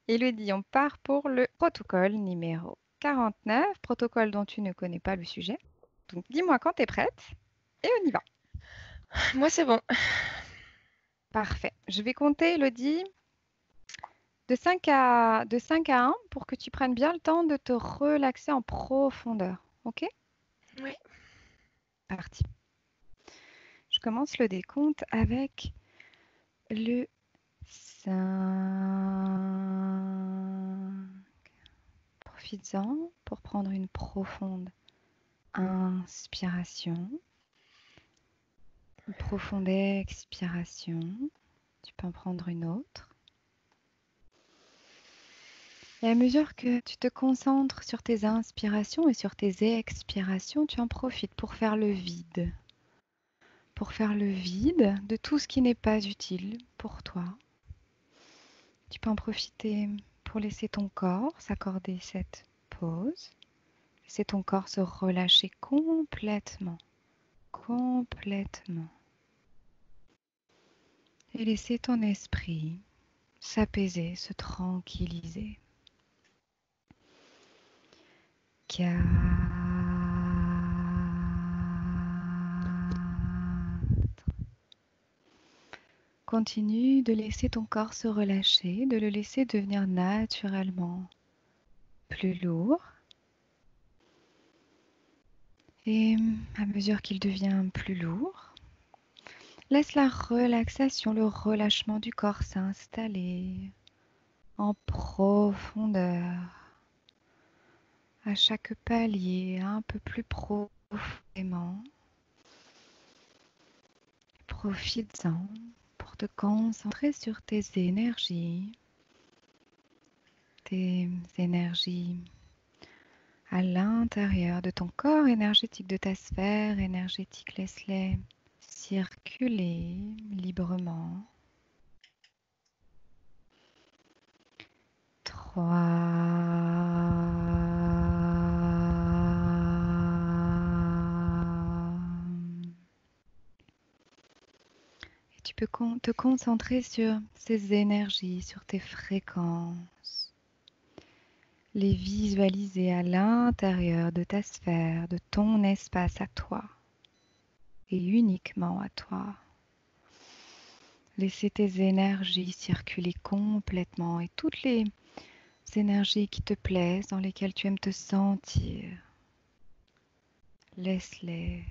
Elodie, on part pour le protocole numéro 49, protocole dont tu ne connais pas le sujet. Donc dis-moi quand tu es prête et on y va. Moi, c'est bon. Parfait. Je vais compter, Elodie, de 5 à 1 pour que tu prennes bien le temps de te relaxer en profondeur. OK? Oui. Parti. Je commence le décompte avec le 5. Profites-en pour prendre une profonde inspiration, une profonde expiration. Tu peux en prendre une autre. Et à mesure que tu te concentres sur tes inspirations et sur tes expirations, tu en profites pour faire le vide. Pour faire le vide de tout ce qui n'est pas utile pour toi. Tu peux en profiter pour laisser ton corps s'accorder cette pause. Laisser ton corps se relâcher complètement. Complètement. Et laisser ton esprit s'apaiser, se tranquilliser. 4. Continue de laisser ton corps se relâcher, de le laisser devenir naturellement plus lourd. Et à mesure qu'il devient plus lourd, laisse la relaxation, le relâchement du corps s'installer en profondeur. À chaque palier, un peu plus profondément. Profites-en pour te concentrer sur tes énergies à l'intérieur de ton corps énergétique, de ta sphère énergétique. Laisse-les circuler librement. 3. Et tu peux te concentrer sur ces énergies, sur tes fréquences. Les visualiser à l'intérieur de ta sphère, de ton espace à toi et uniquement à toi. Laisser tes énergies circuler complètement et toutes les énergies qui te plaisent, dans lesquelles tu aimes te sentir, laisse-les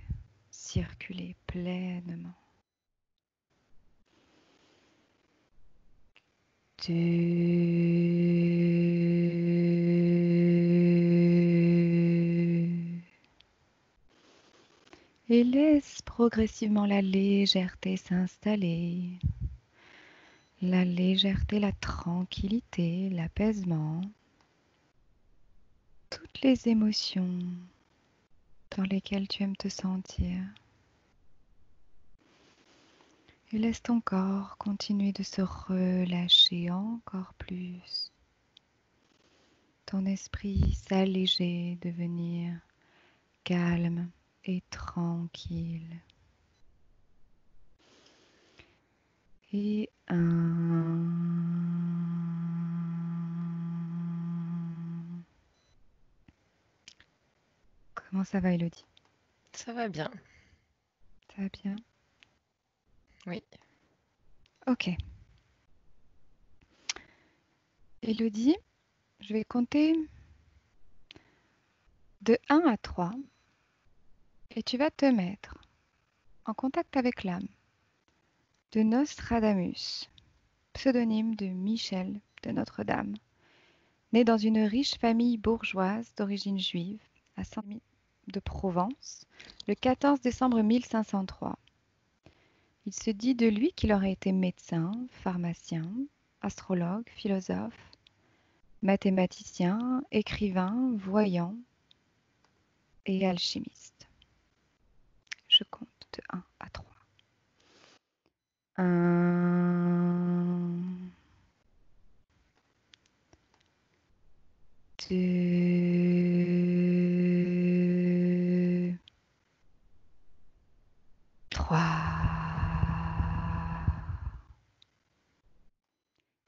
circuler pleinement. 2. Et laisse progressivement la légèreté s'installer. La légèreté, la tranquillité, l'apaisement. Toutes les émotions dans lesquelles tu aimes te sentir. Et laisse ton corps continuer de se relâcher encore plus. Ton esprit s'alléger, devenir calme et tranquille. Et 1. Comment ça va, Elodie? Ça va bien. Ça va bien? Oui. Ok. Elodie, je vais compter de 1 à 3 et tu vas te mettre en contact avec l'âme de Nostradamus, pseudonyme de Michel de Notre-Dame, né dans une riche famille bourgeoise d'origine juive à Saint-Denis de Provence le 14 décembre 1503. Il se dit de lui qu'il aurait été médecin, pharmacien, astrologue, philosophe, mathématicien, écrivain, voyant et alchimiste. Je compte de 1 à 3. 1, 2, 3.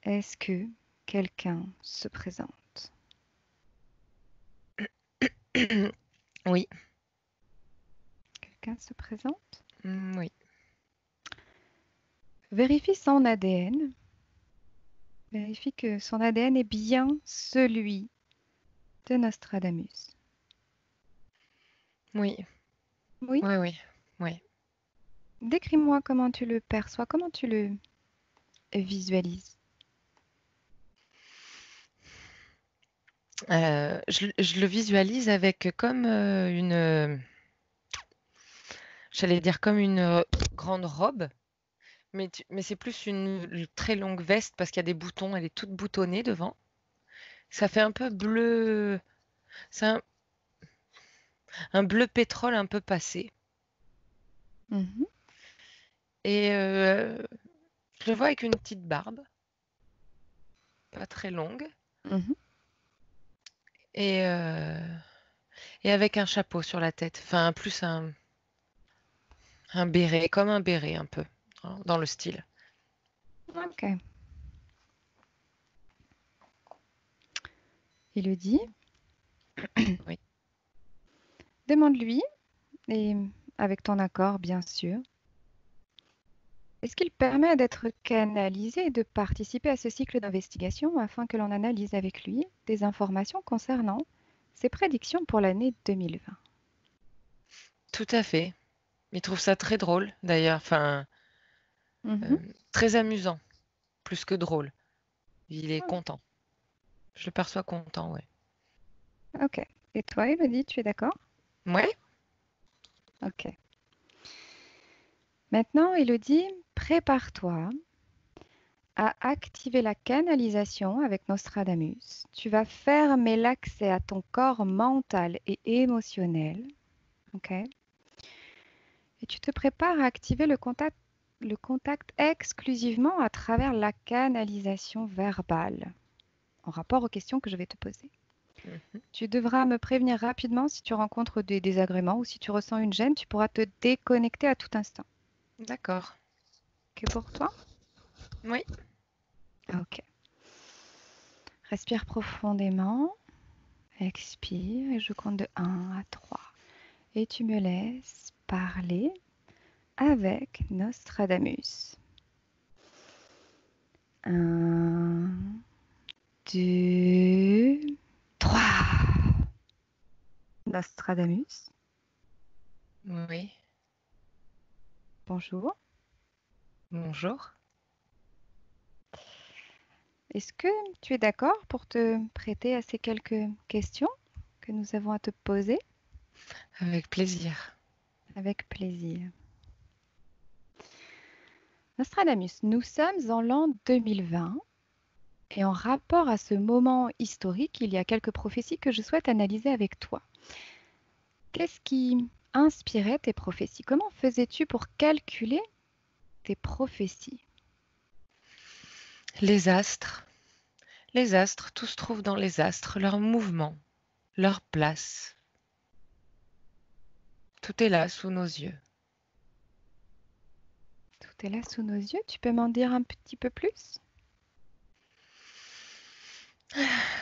Est-ce que quelqu'un se présente. Oui. Quelqu'un se présente. Oui. Vérifie son ADN. Vérifie que son ADN est bien celui de Nostradamus. Oui. Oui. Oui, oui. Oui. Décris-moi comment tu le perçois, comment tu le visualises. Je le visualise avec comme j'allais dire comme une grande robe, mais c'est plus une très longue veste parce qu'il y a des boutons, elle est toute boutonnée devant. Ça fait un peu bleu, c'est un bleu pétrole un peu passé. Mhm, Et je le vois avec une petite barbe, pas très longue, mhm. et, euh, et avec un chapeau sur la tête. Enfin, plus un béret, comme un béret un peu, hein, dans le style. Ok. Il le dit. Oui. Demande-lui, et avec ton accord, bien sûr, est-ce qu'il permet d'être canalisé et de participer à ce cycle d'investigation afin que l'on analyse avec lui des informations concernant ses prédictions pour l'année 2020? Tout à fait. Il trouve ça très drôle, d'ailleurs. Enfin, Mhm. euh, très amusant, plus que drôle. Il est Ah, content. Je le perçois content, ouais. ok. Et toi, Elodie, tu es d'accord? Ouais, Ok. Maintenant, Elodie, prépare-toi à activer la canalisation avec Nostradamus. Tu vas fermer l'accès à ton corps mental et émotionnel. Ok? Et tu te prépares à activer le contact exclusivement à travers la canalisation verbale, en rapport aux questions que je vais te poser. mhm, Tu devras me prévenir rapidement si tu rencontres des désagréments ou si tu ressens une gêne, tu pourras te déconnecter à tout instant. d'accord. Ok pour toi? Oui, Ok. Respire profondément, expire et je compte de 1 à 3. Et tu me laisses parler avec Nostradamus. 1, 2, 3. Nostradamus, oui. bonjour. Bonjour. Est-ce que tu es d'accord pour te prêter à ces quelques questions que nous avons à te poser? Avec plaisir. Avec plaisir. Nostradamus, nous sommes en l'an 2020 et en rapport à ce moment historique, il y a quelques prophéties que je souhaite analyser avec toi. Qu'est-ce qui inspirait tes prophéties? Comment faisais-tu pour calculer tes prophéties? Les astres. Les astres, tout se trouve dans les astres, leur mouvement, leur place. Tout est là, sous nos yeux. Tout est là sous nos yeux. Tu peux m'en dire un petit peu plus?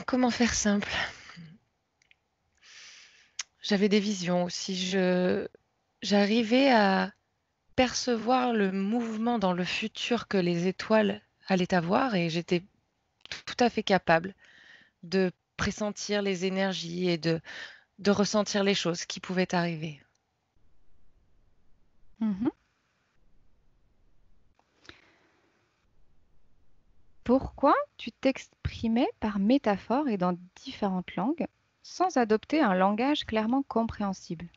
Comment faire simple? J'avais des visions aussi. J'arrivais à percevoir le mouvement dans le futur que les étoiles allaient avoir et j'étais tout à fait capable de pressentir les énergies et de ressentir les choses qui pouvaient arriver. Mhm. Pourquoi tu t'exprimais par métaphore et dans différentes langues sans adopter un langage clairement compréhensible?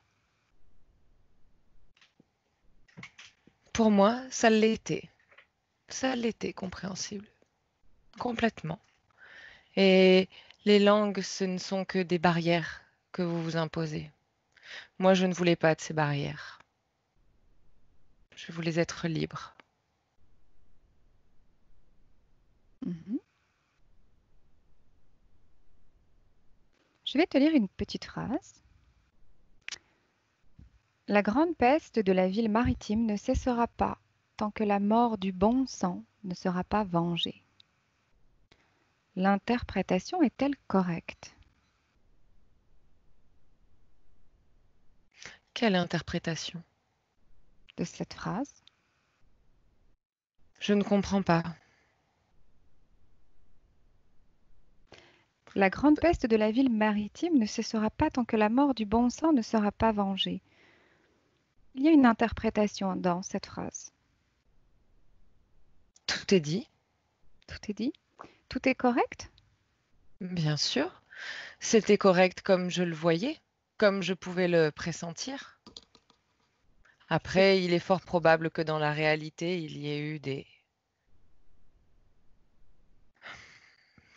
Pour moi, ça l'était. Ça l'était compréhensible. Complètement. Et les langues, ce ne sont que des barrières que vous vous imposez. Moi, je ne voulais pas de ces barrières. Je voulais être libre. Mhm. Je vais te lire une petite phrase. La grande peste de la ville maritime ne cessera pas tant que la mort du bon sang ne sera pas vengée. L'interprétation est-elle correcte Quelle interprétation? de cette phrase? Je ne comprends pas. La grande peste de la ville maritime ne cessera pas tant que la mort du bon sang ne sera pas vengée. Il y a une interprétation dans cette phrase. Tout est dit, Tout est dit? Tout est correct? bien sûr. C'était correct comme je le voyais, comme je pouvais le pressentir. C'est Après, il est fort probable que dans la réalité, il y ait eu des...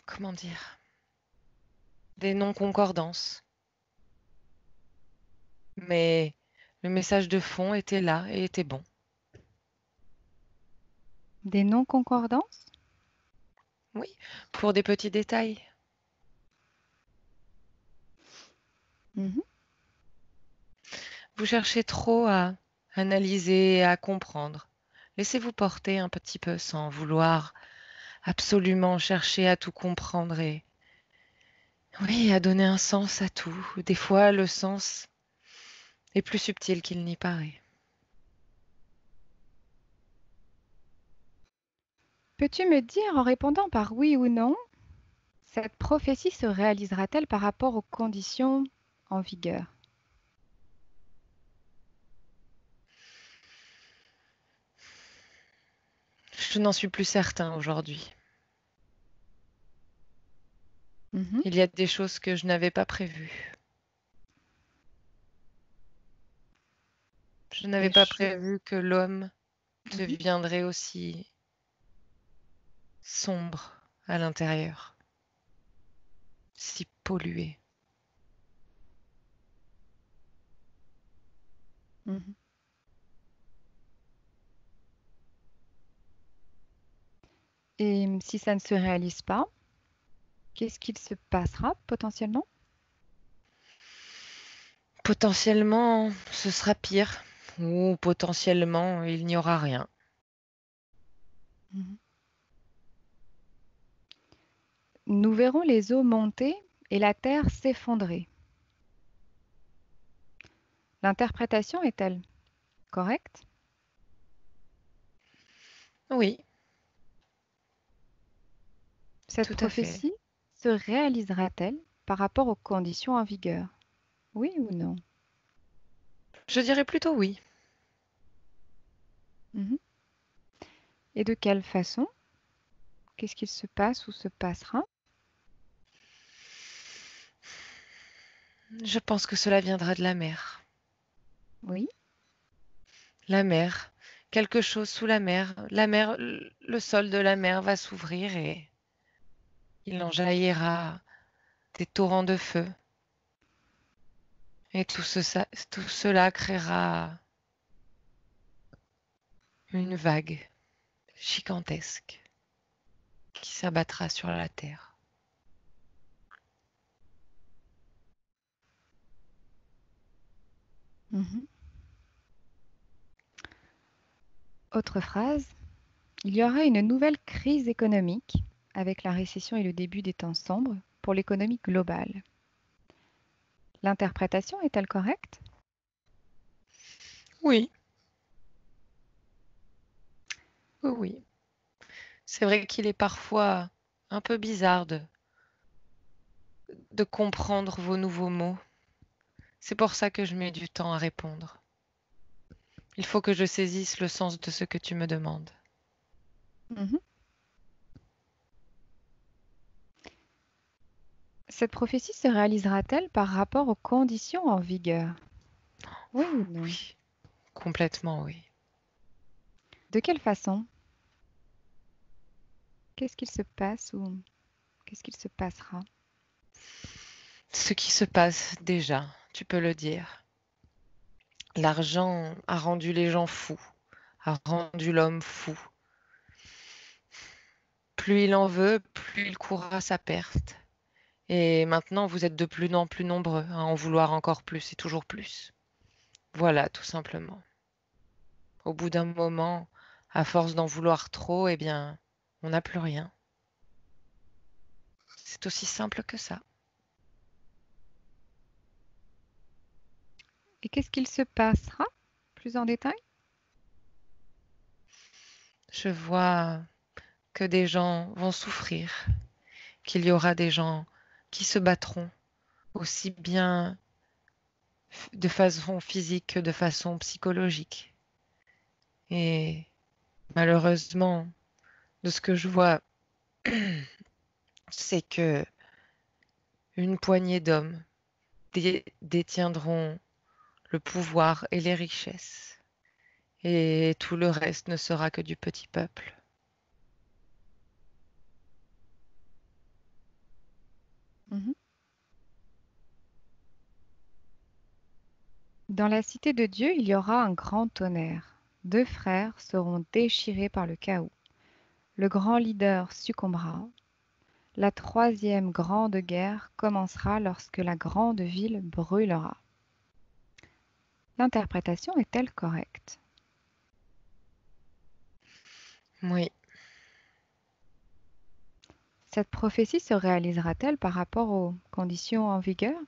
Comment dire? Des non-concordances. Mais le message de fond était là et était bon. des non-concordances? Oui, pour des petits détails. Mhm. Vous cherchez trop à analyser, à comprendre. Laissez-vous porter un petit peu sans vouloir absolument chercher à tout comprendre et oui, à donner un sens à tout. Des fois, le sens est plus subtil qu'il n'y paraît. Peux-tu me dire en répondant par oui ou non, cette prophétie se réalisera-t-elle par rapport aux conditions en vigueur? Je n'en suis plus certain aujourd'hui. Mhm. Il y a des choses que je n'avais pas prévues. Je n'avais Des pas choses. prévu que l'homme Mhm. deviendrait aussi sombre à l'intérieur, si pollué. Mhm. Et si ça ne se réalise pas, qu'est-ce qu'il se passera potentiellement? Potentiellement, ce sera pire, ou potentiellement, il n'y aura rien. Mhm. Nous verrons les eaux monter et la terre s'effondrer. L'interprétation est-elle correcte? Oui, Cette tout à fait. prophétie se réalisera-t-elle par rapport aux conditions en vigueur? Oui ou non? Je dirais plutôt oui. Mhm. Et de quelle façon? Qu'est-ce qu'il se passe ou se passera? Je pense que cela viendra de la mer. Oui. La mer, quelque chose sous la mer, le sol de la mer va s'ouvrir et il en jaillira des torrents de feu. Et tout cela créera une vague gigantesque qui s'abattra sur la terre. Mhm. Autre phrase. Il y aura une nouvelle crise économique avec la récession et le début des temps sombres pour l'économie globale. L'interprétation est-elle correcte? Oui, oui, oui. C'est vrai qu'il est parfois un peu bizarre de comprendre vos nouveaux mots. C'est pour ça que je mets du temps à répondre. Il faut que je saisisse le sens de ce que tu me demandes. Mhm. Cette prophétie se réalisera-t-elle par rapport aux conditions en vigueur? Oui ou non? Oui, complètement oui. De quelle façon? Qu'est-ce qu'il se passe ou qu'est-ce qu'il se passera? Ce qui se passe déjà, tu peux le dire. L'argent a rendu les gens fous, a rendu l'homme fou. Plus il en veut, plus il court à sa perte. Et maintenant, vous êtes de plus en plus nombreux à en vouloir encore plus et toujours plus. Voilà, tout simplement. Au bout d'un moment, à force d'en vouloir trop, eh bien, on n'a plus rien. C'est aussi simple que ça. Et qu'est-ce qu'il se passera plus en détail? Je vois que des gens vont souffrir, qu'il y aura des gens qui se battront aussi bien de façon physique que de façon psychologique. Et malheureusement, de ce que je vois, c'est que une poignée d'hommes détiendront le pouvoir et les richesses, et tout le reste ne sera que du petit peuple. Mhm. Dans la cité de Dieu, il y aura un grand tonnerre. Deux frères seront déchirés par le chaos. Le grand leader succombera. La troisième grande guerre commencera lorsque la grande ville brûlera. L'interprétation est-elle correcte? Oui, Cette prophétie se réalisera-t-elle par rapport aux conditions en vigueur?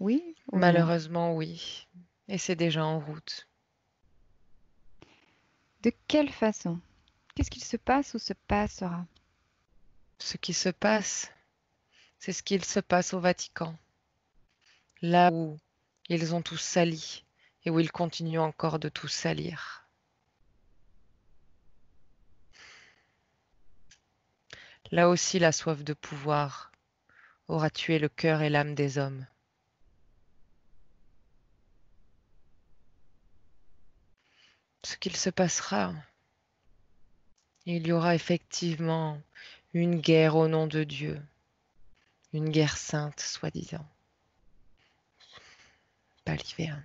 Oui ou non? malheureusement oui. Et c'est déjà en route. De quelle façon? Qu'est-ce qu'il se passe ou se passera? Ce qui se passe, c'est ce qu'il se passe au Vatican, là où ils ont tout sali et où ils continuent encore de tout salir. Là aussi, la soif de pouvoir aura tué le cœur et l'âme des hommes. Ce qu'il se passera, il y aura effectivement une guerre au nom de Dieu, une guerre sainte, soi-disant, baliverne.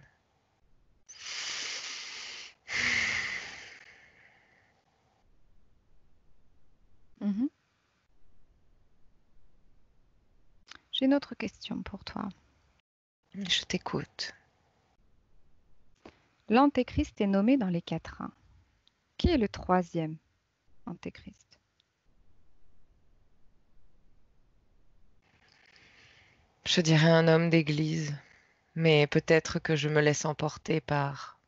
Mhm. J'ai une autre question pour toi. Je t'écoute. L'Antéchrist est nommé dans les quatrains. Qui est le troisième Antéchrist? Je dirais un homme d'église, mais peut-être que je me laisse emporter par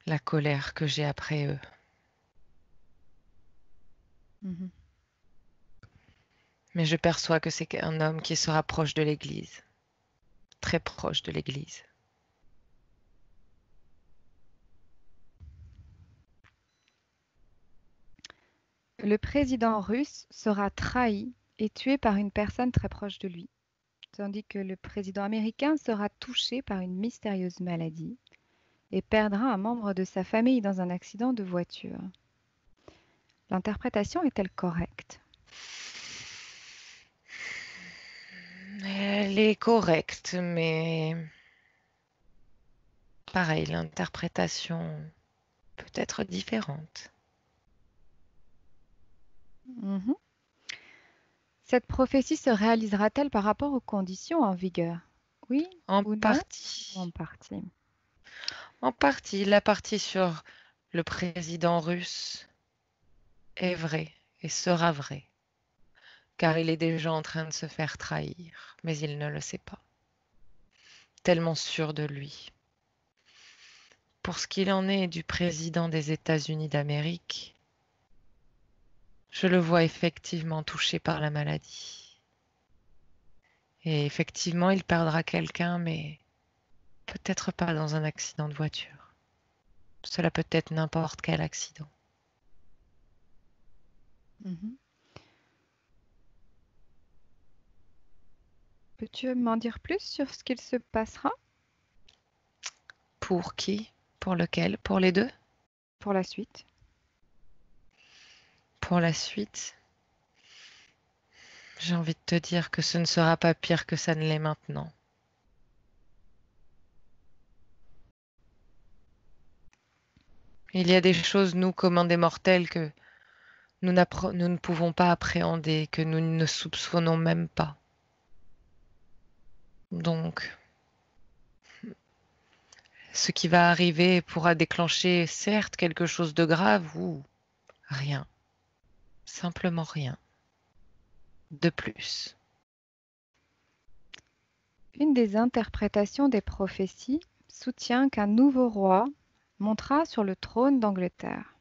la colère que j'ai après eux. Mhm. Mais je perçois que c'est un homme qui se rapproche de l'Église, très proche de l'Église. Le président russe sera trahi et tué par une personne très proche de lui, tandis que le président américain sera touché par une mystérieuse maladie et perdra un membre de sa famille dans un accident de voiture. L'interprétation est-elle correcte? Elle est correcte, mais pareil, l'interprétation peut être différente. Mhm. Cette prophétie se réalisera-t-elle par rapport aux conditions en vigueur? Oui En ou non? Ou en partie. partie. En partie, la partie sur le président russe est vraie et sera vraie, car il est déjà en train de se faire trahir, mais il ne le sait pas, tellement sûr de lui. Pour ce qu'il en est du président des États-Unis d'Amérique, je le vois effectivement touché par la maladie. Et effectivement, il perdra quelqu'un, mais peut-être pas dans un accident de voiture. Cela peut être n'importe quel accident. Mhm. Peux-tu m'en dire plus sur ce qu'il se passera Pour qui? Pour lequel? Pour les deux? pour la suite? Pour la suite, j'ai envie de te dire que ce ne sera pas pire que ça ne l'est maintenant. Il y a des choses, nous, communs des mortels, que nous ne pouvons pas appréhender, que nous ne soupçonnons même pas. Donc, ce qui va arriver pourra déclencher, certes, quelque chose de grave ou rien. Simplement rien. de plus. Une des interprétations des prophéties soutient qu'un nouveau roi montera sur le trône d'Angleterre.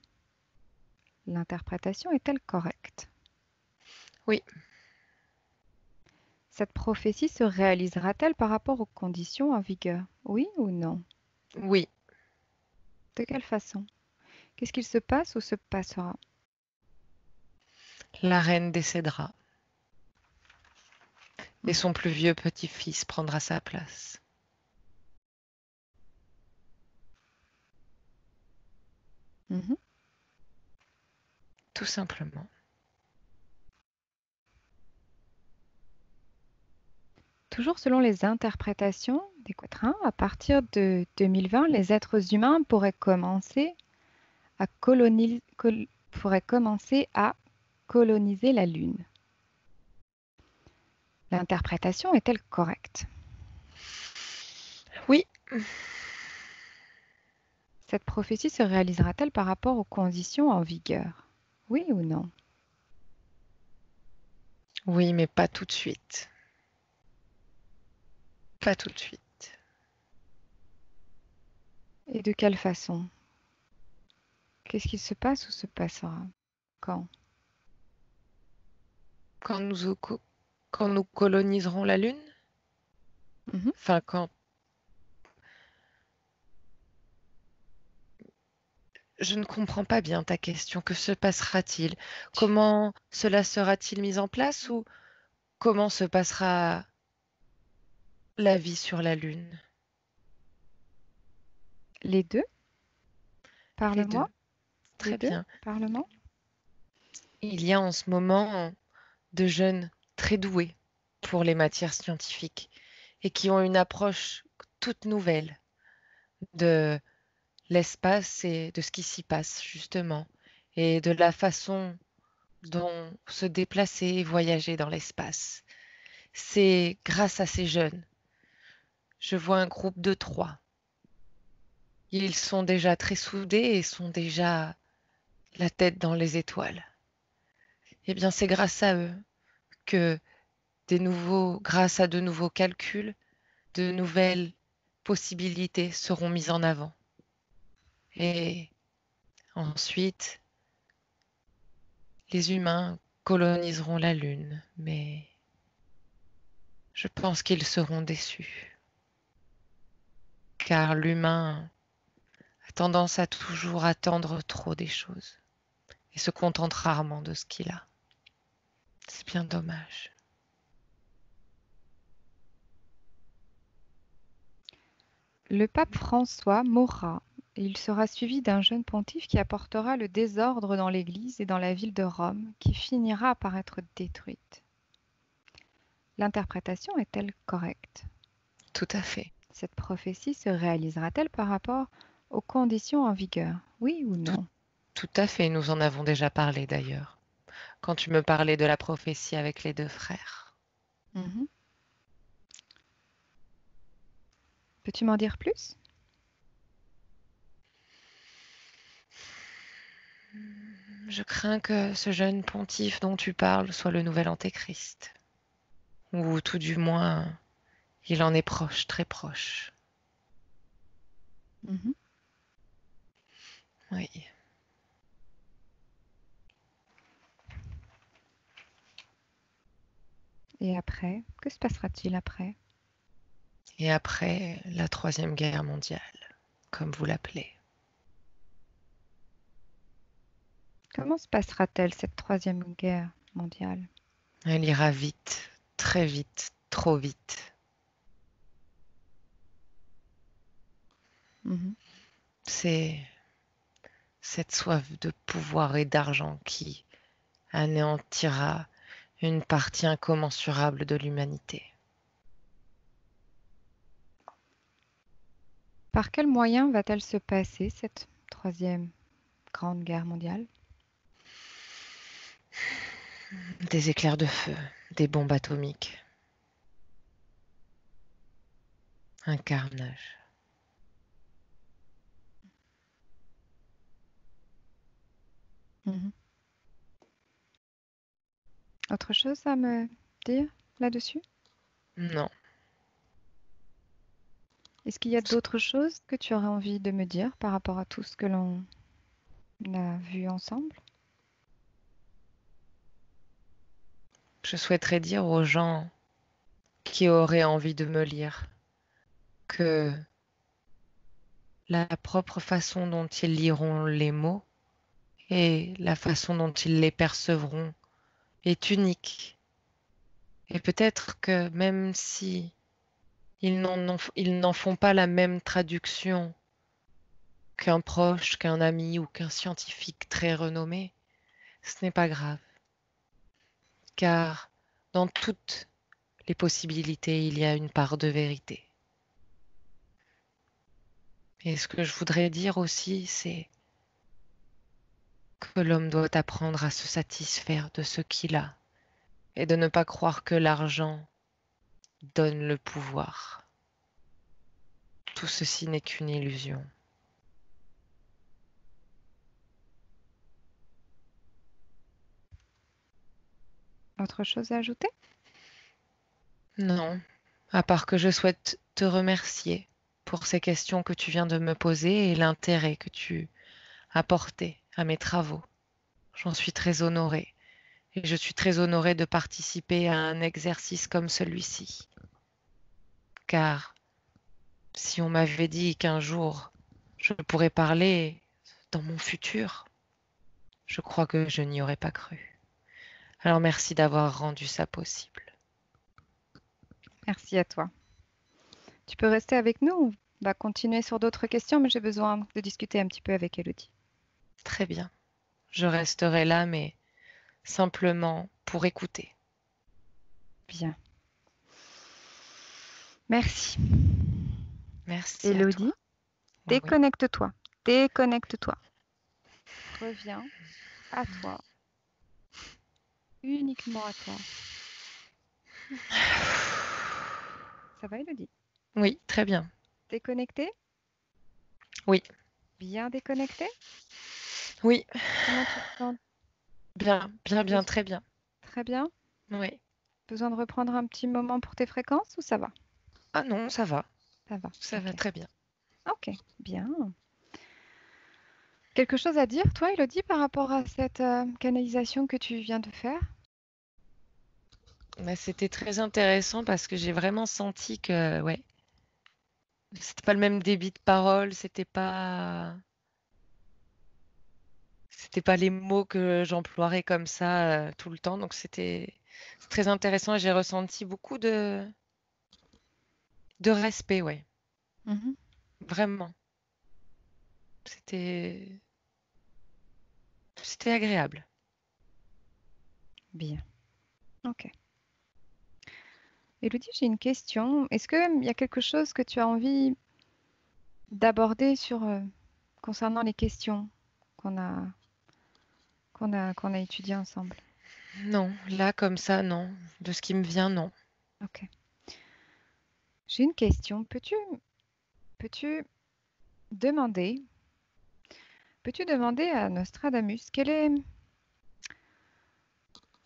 L'interprétation est-elle correcte? Oui, Cette prophétie se réalisera-t-elle par rapport aux conditions en vigueur? Oui ou non? oui, De quelle façon? Qu'est-ce qu'il se passe ou se passera? la reine décédera et Mhm. son plus vieux petit-fils prendra sa place. Mhm. Tout simplement. Toujours selon les interprétations des quatrains, à partir de 2020, les êtres humains pourraient commencer à coloniser la Lune. L'interprétation est-elle correcte? Oui, Cette prophétie se réalisera-t-elle par rapport aux conditions en vigueur? Oui ou non? oui, mais pas tout de suite. Pas tout de suite. Et de quelle façon? Qu'est-ce qui se passe ou se passera? Quand? Quand nous coloniserons la Lune, Mhm. enfin quand je ne comprends pas bien ta question. Que se passera-t-il? Comment cela sera-t-il mis en place ou comment se passera la vie sur la Lune? Les deux? Les Parle-moi. deux. Les Très deux? bien. Parle-moi. Il y a en ce moment de jeunes très doués pour les matières scientifiques et qui ont une approche toute nouvelle de l'espace et de ce qui s'y passe justement et de la façon dont se déplacer et voyager dans l'espace. C'est grâce à ces jeunes. Je vois un groupe de 3. Ils sont déjà très soudés et sont déjà la tête dans les étoiles. Eh bien, c'est grâce à eux que grâce à de nouveaux calculs, de nouvelles possibilités seront mises en avant. Et ensuite, les humains coloniseront la Lune, mais je pense qu'ils seront déçus, car l'humain a tendance à toujours attendre trop des choses et se contente rarement de ce qu'il a. C'est bien dommage. Le pape François mourra et il sera suivi d'un jeune pontife qui apportera le désordre dans l'Église et dans la ville de Rome, qui finira par être détruite. L'interprétation est-elle correcte? Tout à fait. Cette prophétie se réalisera-t-elle par rapport aux conditions en vigueur? Oui ou Tout, non? tout à fait. Nous en avons déjà parlé d'ailleurs, quand tu me parlais de la prophétie avec les 2 frères. Mhm. Peux-tu m'en dire plus? Je crains que ce jeune pontife dont tu parles soit le nouvel antéchrist. Ou tout du moins, il en est proche, très proche. Mhm. Oui. Et après, que se passera-t-il après? Et après la Troisième Guerre mondiale, comme vous l'appelez. Comment se passera-t-elle cette troisième guerre mondiale? Elle ira vite, très vite, trop vite. Mhm. C'est cette soif de pouvoir et d'argent qui anéantira une partie incommensurable de l'humanité. Par quels moyens va-t-elle se passer, cette troisième grande guerre mondiale? Des éclairs de feu, des bombes atomiques, un carnage. Mhm. Autre chose à me dire là-dessus? Non. Est-ce qu'il y a d'autres choses que tu aurais envie de me dire par rapport à tout ce que l'on a vu ensemble? Je souhaiterais dire aux gens qui auraient envie de me lire que la propre façon dont ils liront les mots et la façon dont ils les percevront est unique. Et peut-être que même si ils n'en font pas la même traduction qu'un proche, qu'un ami ou qu'un scientifique très renommé, ce n'est pas grave, car dans toutes les possibilités, il y a une part de vérité. Et ce que je voudrais dire aussi, c'est que l'homme doit apprendre à se satisfaire de ce qu'il a et de ne pas croire que l'argent donne le pouvoir. Tout ceci n'est qu'une illusion. Autre chose à ajouter? Non, à part que je souhaite te remercier pour ces questions que tu viens de me poser et l'intérêt que tu as porté à mes travaux. J'en suis très honorée et je suis très honorée de participer à un exercice comme celui-ci. Car si on m'avait dit qu'un jour je pourrais parler dans mon futur, je crois que je n'y aurais pas cru. Alors merci d'avoir rendu ça possible. Merci à toi. Tu peux rester avec nous? On va continuer sur d'autres questions, mais j'ai besoin de discuter un petit peu avec Elodie. Très bien. Je resterai là, mais simplement pour écouter. Bien. Merci. Merci à toi. Elodie, Oui. déconnecte-toi. Déconnecte-toi. Reviens à toi. Uniquement à toi. Ça va, Elodie? Oui, très bien. Déconnecté? Oui, Bien déconnecté? oui, Comment tu te sens? bien, bien, bien, Beso- très bien. Très bien. Oui. Besoin de reprendre un petit moment pour tes fréquences ou ça va? Ah non, ça va. Ça va. Ça va Ok. très bien. Ok. Bien. Quelque chose à dire, toi, Elodie, par rapport à cette canalisation que tu viens de faire? Mais c'était très intéressant parce que j'ai vraiment senti que, ouais, c'était pas le même débit de parole, c'était pas les mots que j'emploierais comme ça tout le temps. Donc c'est très intéressant et j'ai ressenti beaucoup de respect, ouais. Mhm. Vraiment. C'était, c'était agréable. Bien. Ok. Elodie, j'ai une question. Est-ce qu'il y a quelque chose que tu as envie d'aborder concernant les questions qu'on a, qu'on a étudiées ensemble? Non, là comme ça, non. De ce qui me vient, non. Ok. J'ai une question. Peux-tu demander, peux-tu demander à Nostradamus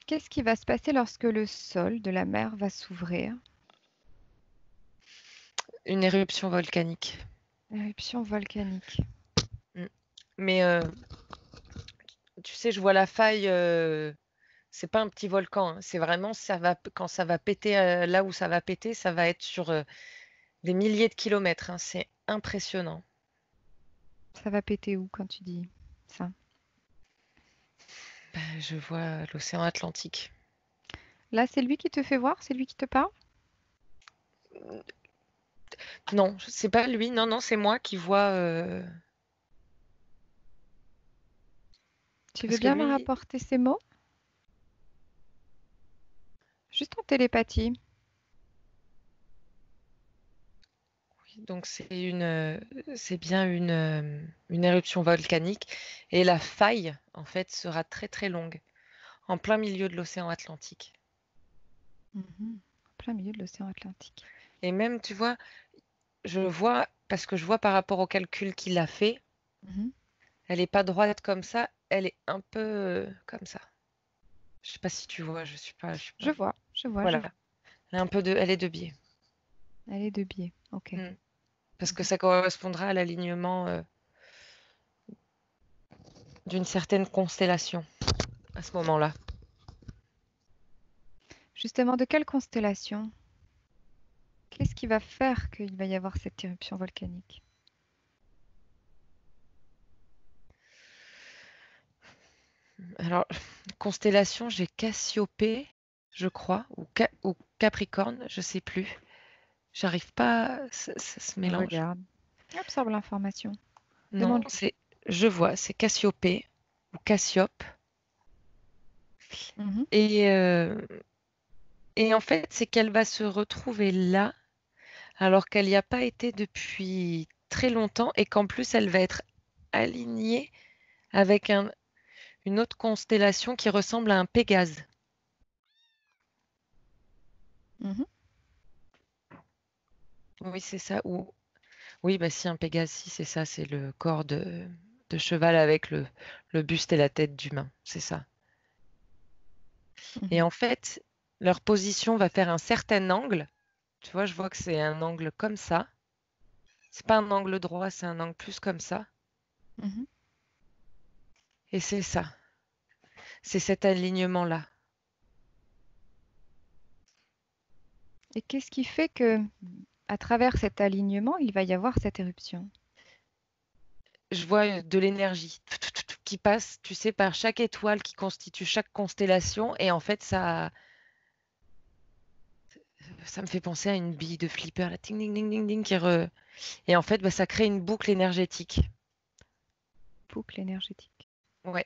qu'est-ce qui va se passer lorsque le sol de la mer va s'ouvrir? Une éruption volcanique. Éruption volcanique. Mm. Mais tu sais, je vois la faille. C'est pas un petit volcan, hein. C'est vraiment quand ça va péter là où ça va péter, ça va être sur des milliers de kilomètres, hein. C'est impressionnant. Ça va péter où quand tu dis ça? Je vois l'océan Atlantique. Là, c'est lui qui te fait voir? C'est lui qui te parle? Non, c'est pas lui. Non, non, c'est moi qui vois. Tu veux Parce que bien me lui, rapporter ces mots? Juste en télépathie. donc c'est bien une éruption volcanique et la faille en fait sera très très longue, en plein milieu de l'océan Atlantique. Mhm. En plein milieu de l'océan Atlantique. Et même, tu vois, je vois parce que je vois par rapport au calcul qu'il a fait, Mhm. elle est pas droite comme ça, elle est un peu comme ça. Je sais pas si tu vois, je suis Je pas. vois, je vois, je Voilà, vois. elle est de biais. Elle est de biais. Ok. Mm. Parce que Mhm. ça correspondra à l'alignement d'une certaine constellation à ce moment-là. Justement, de quelle constellation? Qu'est-ce qui va faire qu'il va y avoir cette éruption volcanique? Alors, constellation, j'ai Cassiopée, je crois, ou Capricorne, je sais plus. J'arrive pas, ça se mélange. Regarde. Absorbe l'information. Non, Demande-lui. je vois, c'est Cassiopée ou Cassiope. Mhm, Et, euh, et en fait, c'est qu'elle va se retrouver là, alors qu'elle n'y a pas été depuis très longtemps, et qu'en plus, elle va être alignée avec une autre constellation qui ressemble à un Pégase. mhm. Oui, c'est ça. Oui, bah si, un Pégase, si, c'est ça, c'est le corps de cheval avec le buste et la tête d'humain, c'est ça. Et Mhm. en fait, leur position va faire un certain angle. Tu vois, je vois que c'est un angle comme ça. C'est pas un angle droit, c'est un angle plus comme ça. Mhm. Et c'est ça, c'est cet alignement-là. Et qu'est-ce qui fait que, à travers cet alignement, il va y avoir cette éruption? Je vois de l'énergie qui passe, tu sais, par chaque étoile qui constitue chaque constellation. Et en fait, ça me fait penser à une bille de flipper, la ting, ding, ding, ding, ding, et en fait, bah, ça crée une boucle énergétique. Boucle énergétique. Ouais,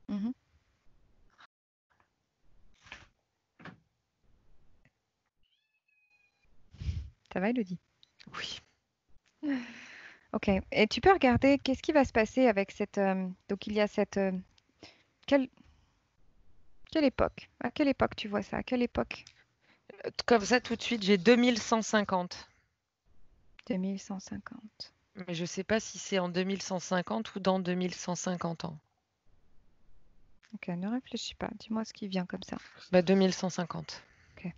Mhm. Ça va, Elodie? oui. Ok. Et tu peux regarder qu'est-ce qui va se passer avec cette. Donc, il y a cette. Quelle, quelle époque? À quelle époque tu vois ça? À quelle époque? Comme ça, tout de suite, j'ai 2150. 2150. Mais je sais pas si c'est en 2150 ou dans 2150 ans. Ok, ne réfléchis pas. Dis-moi ce qui vient comme ça. Bah, 2150. Ok.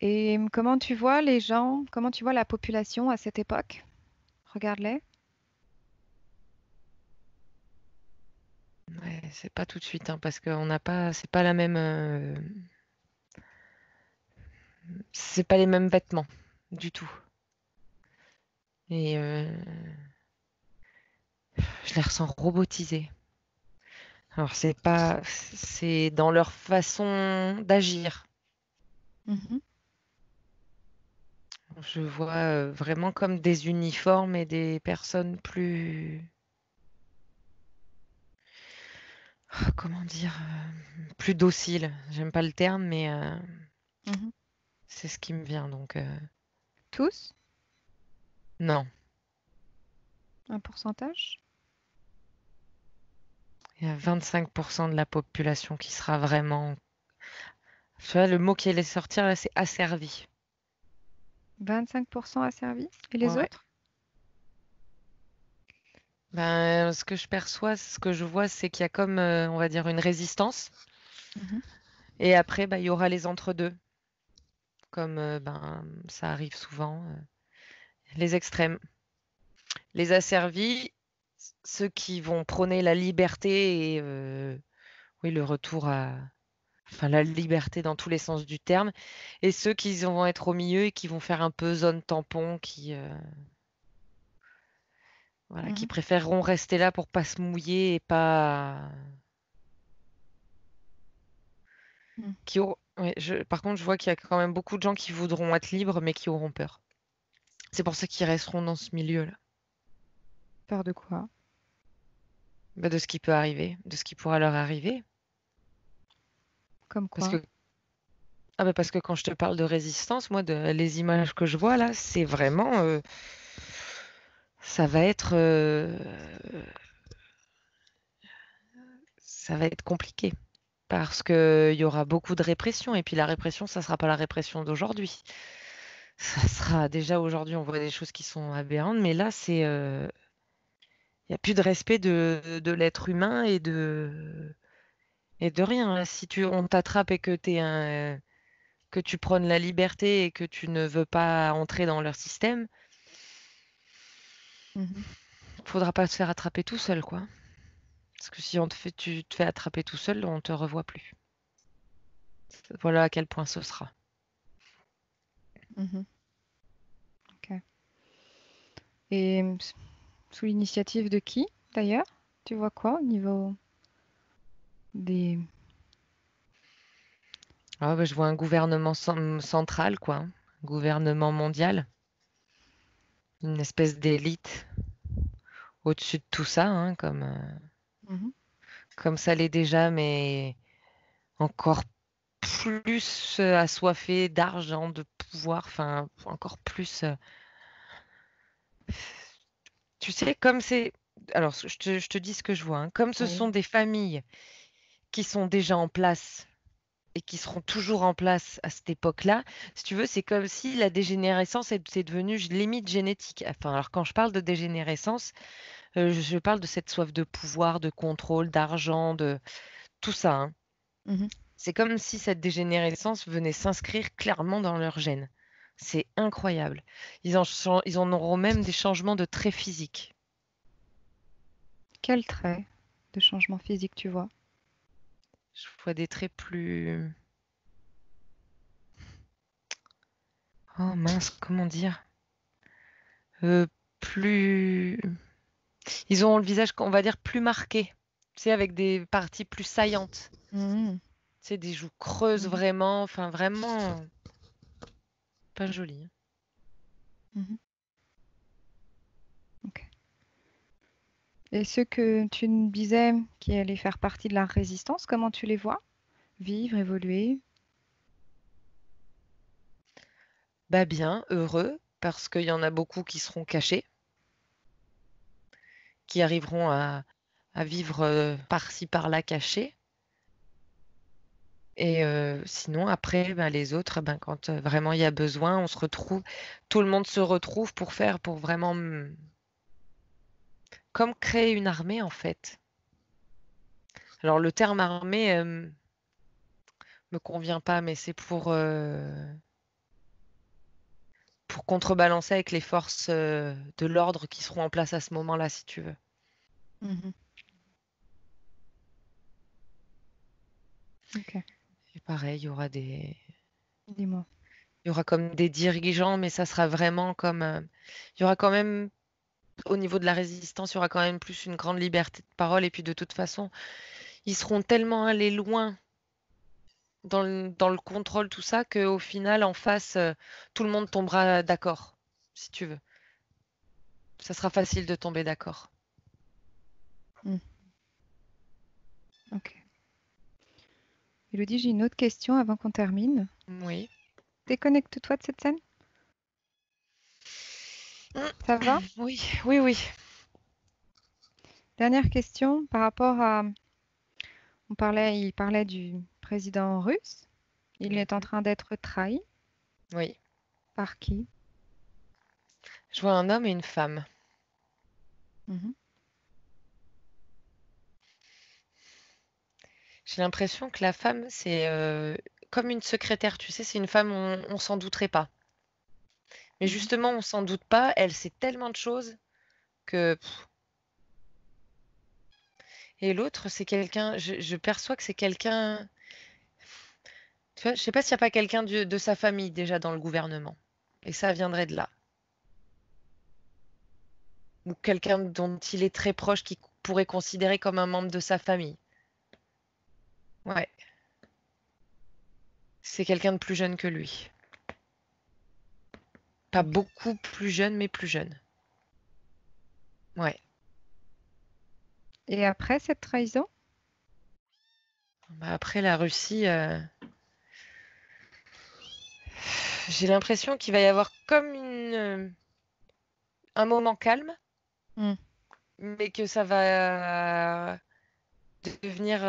Et comment tu vois les gens? Comment tu vois la population à cette époque? Regarde-les. Ouais, c'est pas tout de suite, hein, parce qu'on n'a pas, c'est pas la même, c'est pas les mêmes vêtements du tout. Et je les ressens robotisés. Alors c'est dans leur façon d'agir. Mhm. Je vois vraiment comme des uniformes et des personnes plus, comment dire, plus dociles. J'aime pas le terme, mais Mhm. c'est ce qui me vient. Donc Tous? non, Un pourcentage? il y a 25% de la population qui sera vraiment. Tu vois, le mot qui allait sortir là, c'est asservi. 25% asservis? Et les Ouais. autres? Ben, ce que je perçois, ce que je vois, c'est qu'il y a comme, on va dire, une résistance. Mhm. Et après, ben, il y aura les entre-deux, comme ben, ça arrive souvent, les extrêmes. Les asservis, ceux qui vont prôner la liberté et oui, le retour à, enfin, la liberté dans tous les sens du terme, et ceux qui vont être au milieu et qui vont faire un peu zone tampon, voilà, qui Mhm. préféreront rester là pour pas se mouiller et pas, Mhm. ouais, par contre, je vois qu'il y a quand même beaucoup de gens qui voudront être libres, mais qui auront peur. C'est pour ça qu'ils resteront dans ce milieu-là. Peur de quoi? Bah, de ce qui peut arriver, de ce qui pourra leur arriver. Comme Parce quoi? que, parce que quand je te parle de résistance, moi, les images que je vois là, c'est vraiment, ça va être, ça va être compliqué. Parce qu'il y aura beaucoup de répression. Et puis la répression, ça sera pas la répression d'aujourd'hui. Ça sera déjà aujourd'hui, on voit des choses qui sont aberrantes, mais là, il n'y a plus de respect de l'être humain et de Et de rien, hein, si on t'attrape et que tu prônes la liberté et que tu ne veux pas entrer dans leur système, Mhm. faudra pas se faire attraper tout seul, quoi. Parce que si tu te fais attraper tout seul, on te revoit plus. Voilà à quel point ce sera. Mhm. Ok. Et sous l'initiative de qui, d'ailleurs? Tu vois quoi au niveau des... Ah, bah, je vois un gouvernement central, quoi, hein. Gouvernement mondial. Une espèce d'élite au-dessus de tout ça, hein, Mhm. comme ça l'est déjà, mais encore plus assoiffé d'argent, de pouvoir, enfin, encore plus. Tu sais, comme c'est. Alors, je te dis ce que je vois, hein. Comme ce Oui. sont des familles qui sont déjà en place et qui seront toujours en place à cette époque-là, si tu veux, c'est comme si la dégénérescence c'est devenu limite génétique. Enfin, alors quand je parle de dégénérescence, je parle de cette soif de pouvoir, de contrôle, d'argent, de tout ça, hein. Mhm. C'est comme si cette dégénérescence venait s'inscrire clairement dans leur gène. C'est incroyable. Ils en auront même des changements de traits physiques. Quel trait de changement physique tu vois? Je vois des traits plus... Oh mince, comment dire? Euh, plus... Ils ont le visage, on va dire, plus marqué. Tu sais, avec des parties plus saillantes. Mhm. Tu sais, des joues creuses Mhm. vraiment. Enfin, vraiment pas joli, hein. Mhm. Ok. Et ceux que tu nous disais qui allaient faire partie de la résistance, comment tu les vois? Vivre, évoluer? Bah bien, heureux, parce qu'il y en a beaucoup qui seront cachés, qui arriveront à vivre par-ci, par-là cachés. Et sinon, après, bah, les autres, ben, quand vraiment il y a besoin, on se retrouve, tout le monde se retrouve pour faire, pour vraiment, comme créer une armée en fait. Alors le terme armée me convient pas, mais c'est pour contrebalancer avec les forces de l'ordre qui seront en place à ce moment-là, si tu veux. Mhm. Ok, Et pareil, dis-moi. il y aura comme des dirigeants, mais ça sera vraiment comme, il y aura quand même, au niveau de la résistance, il y aura quand même plus une grande liberté de parole. Et puis de toute façon, ils seront tellement allés loin dans le contrôle, tout ça, qu'au final, en face, tout le monde tombera d'accord, si tu veux. Ça sera facile de tomber d'accord. Mm. Ok. Elodie, j'ai une autre question avant qu'on termine. Oui. Déconnecte-toi de cette scène. Ça va? Oui, oui, oui. Dernière question par rapport à... il parlait du président russe. Il est en Mhm. train d'être trahi. Oui. Par qui? Je vois un homme et une femme. Mhm. J'ai l'impression que la femme, c'est comme une secrétaire, tu sais, c'est une femme, on s'en douterait pas. Mais Mhm. justement, on s'en doute pas, elle sait tellement de choses que... Et l'autre, c'est quelqu'un, je perçois que c'est quelqu'un... Tu vois, je sais pas s'il n'y a pas quelqu'un de sa famille déjà dans le gouvernement. Et ça viendrait de là. Ou quelqu'un dont il est très proche, qui pourrait considérer comme un membre de sa famille. Ouais, c'est quelqu'un de plus jeune que lui. Pas Ok. beaucoup plus jeune, mais plus jeune. Ouais. Et après cette trahison? Bah, après la Russie, j'ai l'impression qu'il va y avoir comme un moment calme, Mm. mais que ça va devenir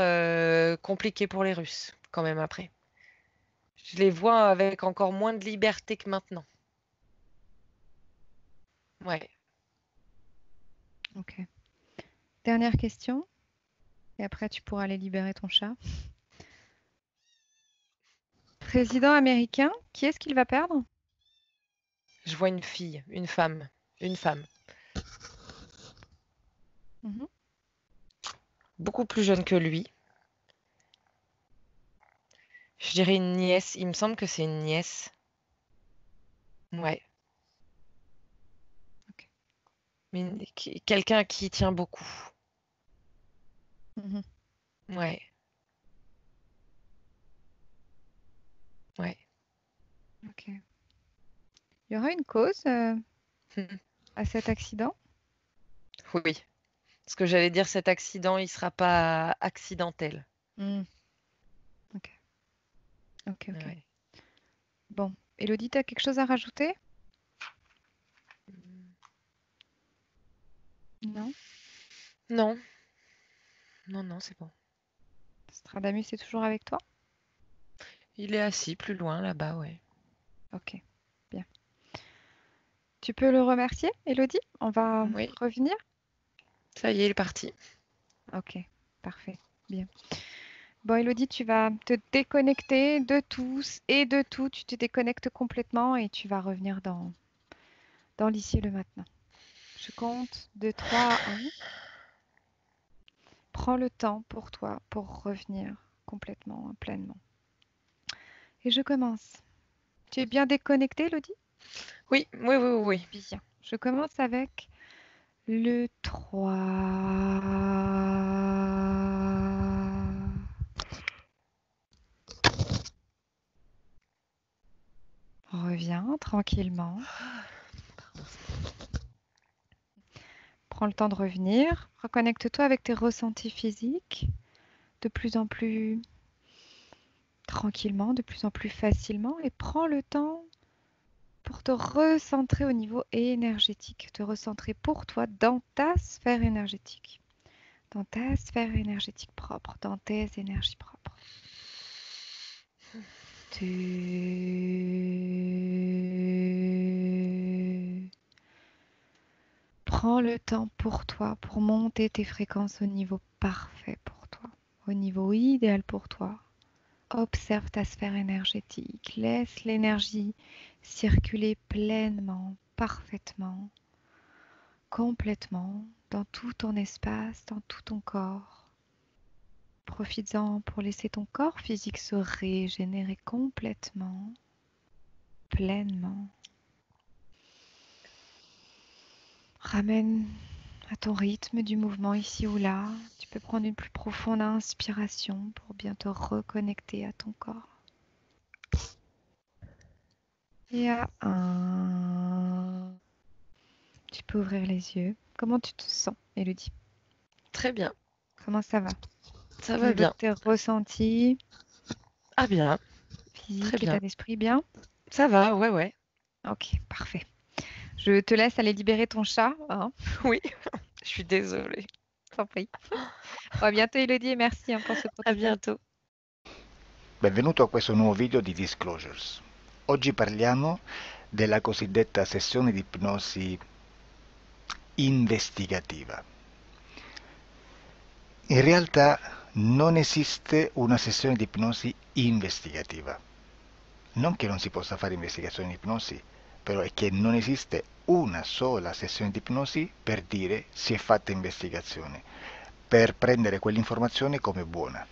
compliqué pour les Russes quand même après. Je les vois avec encore moins de liberté que maintenant. Ouais. Ok. Dernière question. Et après, tu pourras aller libérer ton chat. Président américain, qui est-ce qu'il va perdre? Je vois une fille, une femme, une femme. Mhm. Beaucoup plus jeune que lui. Je dirais une nièce. Il me semble que c'est une nièce. Ouais. Ok. Mais quelqu'un à qui il tient beaucoup. Mhm. Ouais. Ouais. Ok. Il y aura une cause Hmm. à cet accident? Oui. Ce que j'allais dire, cet accident, il sera pas accidentel. Hmm. Ok, ok, ok. Ouais. Bon, Elodie, tu as quelque chose à rajouter? Non? Non, non, non, c'est bon. Stradamus est toujours avec toi? Il est assis plus loin là-bas, ouais. Ok, bien. Tu peux le remercier, Elodie? On va Oui, revenir? ça y est, il est parti. Ok, parfait. Bien. Bon, Elodie, tu vas te déconnecter de tous et de tout. Tu te déconnectes complètement et tu vas revenir dans l'ici et le maintenant. Je compte de 3 à 1. Prends le temps pour toi pour revenir complètement, pleinement. Et je commence. Tu es bien déconnectée, Elodie? Oui, oui, oui, oui. Bien. Je commence avec le 3. Reviens tranquillement. Prends le temps de revenir. Reconnecte-toi avec tes ressentis physiques de plus en plus tranquillement, de plus en plus facilement. Et prends le temps pour te recentrer au niveau énergétique. Te recentrer pour toi dans ta sphère énergétique. Dans ta sphère énergétique propre, dans tes énergies propres. Tu prends le temps pour toi, pour monter tes fréquences au niveau parfait pour toi, au niveau idéal pour toi. Observe ta sphère énergétique, laisse l'énergie circuler pleinement, parfaitement, complètement, dans tout ton espace, dans tout ton corps. Profites-en pour laisser ton corps physique se régénérer complètement, pleinement. Ramène à ton rythme du mouvement ici ou là. Tu peux prendre une plus profonde inspiration pour bien te reconnecter à ton corps. Et à 1. Tu peux ouvrir les yeux. Comment tu te sens, Élodie? Très bien, Comment ça va ça au va niveau de bien. tes ressentis Ah bien, très physiques, bien. état d'esprit bien? Ça va, ouais, ouais. Ok, parfait. Je te laisse aller libérer ton chat, hein. Oui, je suis désolée. T'en prie. Bon, à bientôt, Élodie, et merci pour ce À protocole. bientôt. Benvenuto a questo nuovo video di Disclosures. Oggi parliamo della cosiddetta sessione di ipnosi investigativa. In realtà non esiste una sessione di ipnosi investigativa. Non che non si possa fare investigazione di ipnosi, però è che non esiste una sola sessione di ipnosi per dire si è fatta investigazione, per prendere quell'informazione come buona.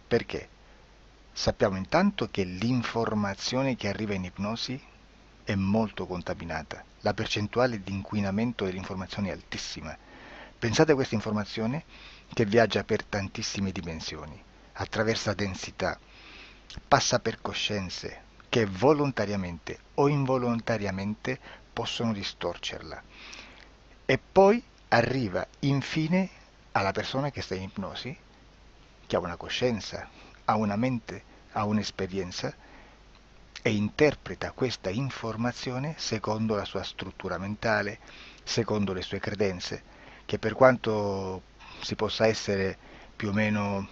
Perché? Sappiamo intanto che l'informazione che arriva in ipnosi è molto contaminata, la percentuale di inquinamento dell'informazione è altissima. Pensate a questa informazione che viaggia per tantissime dimensioni, attraversa densità, passa per coscienze che volontariamente o involontariamente possono distorcerla e poi arriva infine alla persona che sta in ipnosi, che ha una coscienza, ha una mente, ha un'esperienza e interpreta questa informazione secondo la sua struttura mentale, secondo le sue credenze, che per quanto si possa essere più o meno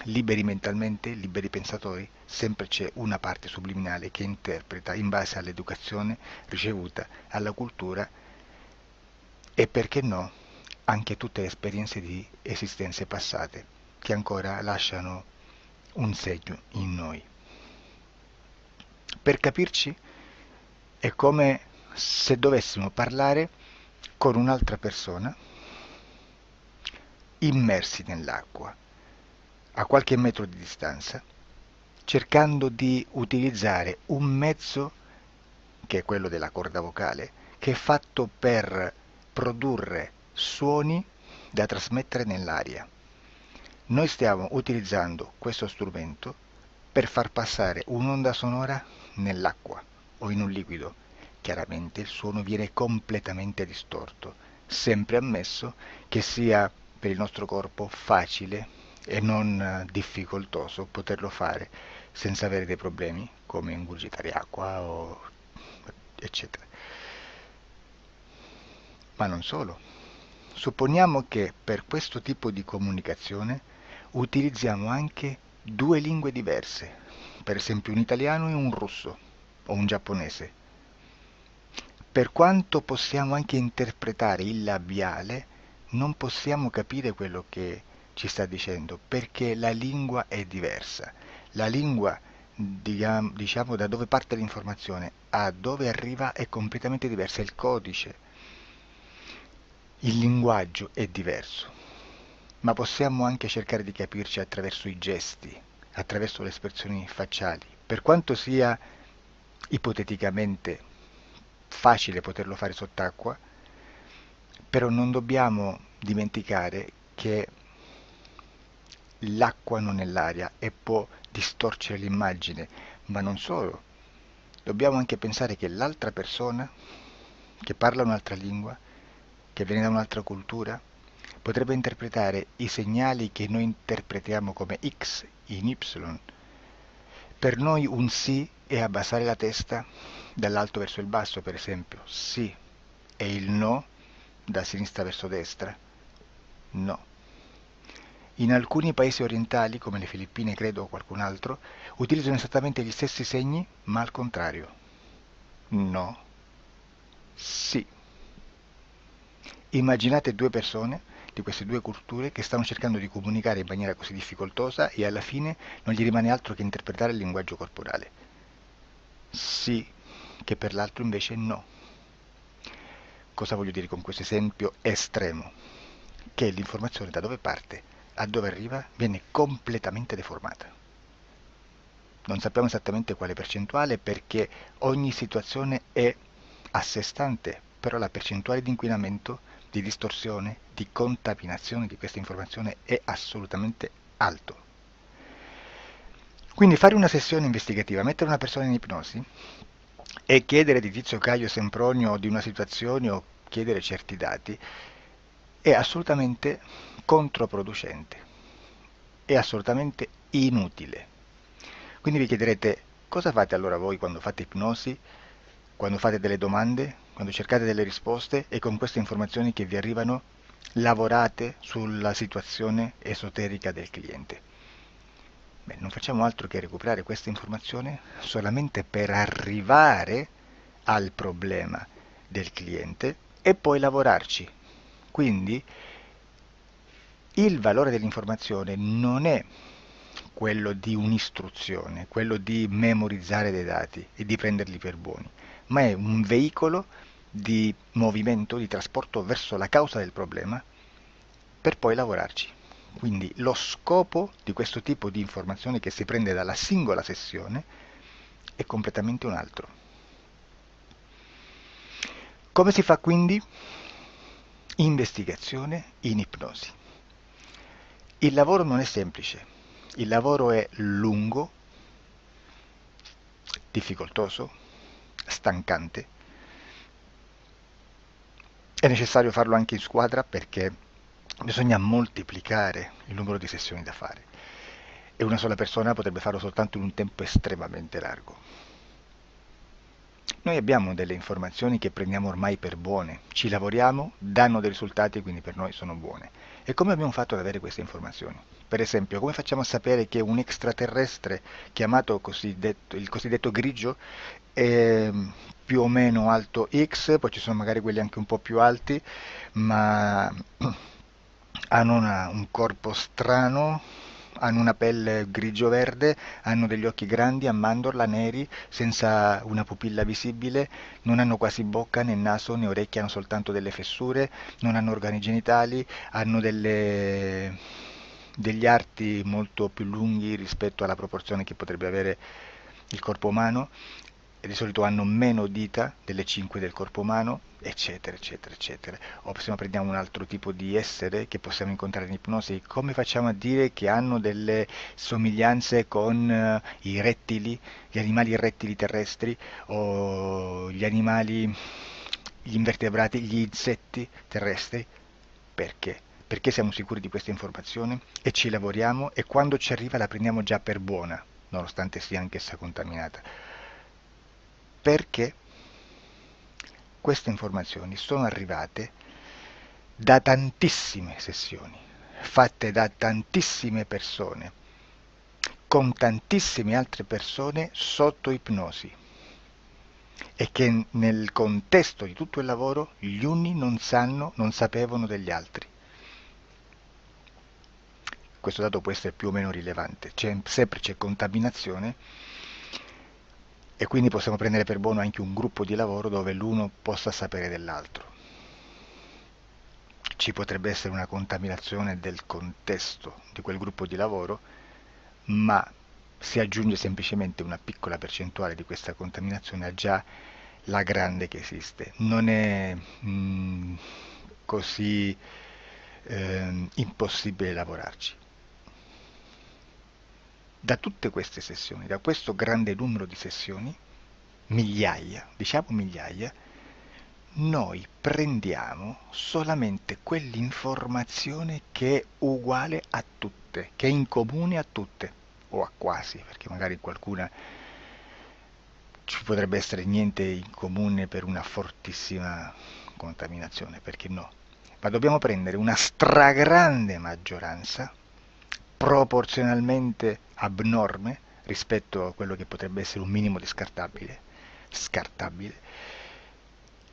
liberi mentalmente, liberi pensatori, sempre c'è una parte subliminale che interpreta in base all'educazione ricevuta, alla cultura e perché no, anche tutte le esperienze di esistenze passate. che ancora lasciano un segno in noi. Per capirci è come se dovessimo parlare con un'altra persona immersi nell'acqua, a qualche metro di distanza, cercando di utilizzare un mezzo, che è quello della corda vocale, che è fatto per produrre suoni da trasmettere nell'aria. Noi stiamo utilizzando questo strumento per far passare un'onda sonora nell'acqua o in un liquido. Chiaramente il suono viene completamente distorto, sempre ammesso che sia per il nostro corpo facile e non difficoltoso poterlo fare senza avere dei problemi come ingurgitare acqua o eccetera. Ma non solo. Supponiamo che per questo tipo di comunicazione utilizziamo anche due lingue diverse, per esempio un italiano e un russo o un giapponese. Per quanto possiamo anche interpretare il labiale, non possiamo capire quello che ci sta dicendo, perché la lingua è diversa. La lingua, diciamo, da dove parte l'informazione a dove arriva è completamente diversa, il codice, il linguaggio è diverso. Ma possiamo anche cercare di capirci attraverso i gesti, attraverso le espressioni facciali. Per quanto sia ipoteticamente facile poterlo fare sott'acqua, però non dobbiamo dimenticare che l'acqua non è l'aria e può distorcere l'immagine, ma non solo. Dobbiamo anche pensare che l'altra persona, che parla un'altra lingua, che viene da un'altra cultura, potrebbe interpretare i segnali che noi interpretiamo come X in Y. Per noi un sì è abbassare la testa dall'alto verso il basso, per esempio, sì, e il no da sinistra verso destra, no. In alcuni paesi orientali, come le Filippine credo o qualcun altro, utilizzano esattamente gli stessi segni, ma al contrario. No, sì. Immaginate due persone di queste due culture che stanno cercando di comunicare in maniera così difficoltosa e alla fine non gli rimane altro che interpretare il linguaggio corporale. Sì, che per l'altro invece no. Cosa voglio dire con questo esempio estremo? Che l'informazione da dove parte a dove arriva viene completamente deformata. Non sappiamo esattamente quale percentuale perché ogni situazione è a sé stante, però la percentuale di inquinamento, di distorsione, di contaminazione di questa informazione è assolutamente alto. Quindi fare una sessione investigativa, mettere una persona in ipnosi e chiedere di Tizio Caio Sempronio di una situazione o chiedere certi dati è assolutamente controproducente, è assolutamente inutile. Quindi vi chiederete cosa fate allora voi quando fate ipnosi, quando fate delle domande, quando cercate delle risposte e con queste informazioni che vi arrivano lavorate sulla situazione esoterica del cliente. Beh, non facciamo altro che recuperare questa informazione solamente per arrivare al problema del cliente e poi lavorarci. Quindi il valore dell'informazione non è quello di un'istruzione, quello di memorizzare dei dati e di prenderli per buoni, ma è un veicolo di movimento, di trasporto verso la causa del problema per poi lavorarci. Quindi lo scopo di questo tipo di informazione che si prende dalla singola sessione è completamente un altro. Come si fa quindi? Investigazione in ipnosi. Il lavoro non è semplice, il lavoro è lungo, difficoltoso, stancante. È necessario farlo anche in squadra perché bisogna moltiplicare il numero di sessioni da fare e una sola persona potrebbe farlo soltanto in un tempo estremamente largo. Noi abbiamo delle informazioni che prendiamo ormai per buone, ci lavoriamo, danno dei risultati e quindi per noi sono buone. E come abbiamo fatto ad avere queste informazioni? Per esempio, come facciamo a sapere che un extraterrestre chiamato il cosiddetto grigio è più o meno alto X, poi ci sono magari quelli anche un po' più alti, ma hanno un corpo strano, hanno una pelle grigio-verde, hanno degli occhi grandi a mandorla, neri, senza una pupilla visibile, non hanno quasi bocca né naso né orecchie, hanno soltanto delle fessure, non hanno organi genitali, hanno degli arti molto più lunghi rispetto alla proporzione che potrebbe avere il corpo umano, e di solito hanno meno dita delle 5 del corpo umano, eccetera, eccetera, eccetera. O se no prendiamo un altro tipo di essere che possiamo incontrare in ipnosi, come facciamo a dire che hanno delle somiglianze con i rettili, gli animali rettili terrestri, o gli invertebrati, gli insetti terrestri? Perché? Perché siamo sicuri di questa informazione e ci lavoriamo, e quando ci arriva la prendiamo già per buona, nonostante sia anch'essa contaminata. Perché queste informazioni sono arrivate da tantissime sessioni, fatte da tantissime persone, con tantissime altre persone sotto ipnosi, e che nel contesto di tutto il lavoro gli uni non sapevano degli altri. Questo dato può essere più o meno rilevante, sempre c'è contaminazione, e quindi possiamo prendere per buono anche un gruppo di lavoro dove l'uno possa sapere dell'altro. Ci potrebbe essere una contaminazione del contesto di quel gruppo di lavoro, ma si aggiunge semplicemente una piccola percentuale di questa contaminazione a già la grande che esiste. Non è così impossibile lavorarci. Da tutte queste sessioni, da questo grande numero di sessioni, migliaia, diciamo migliaia, noi prendiamo solamente quell'informazione che è uguale a tutte, che è in comune a tutte, o a quasi, perché magari qualcuna ci potrebbe essere niente in comune per una fortissima contaminazione, perché no? Ma dobbiamo prendere una stragrande maggioranza, proporzionalmente abnorme rispetto a quello che potrebbe essere un minimo di scartabile,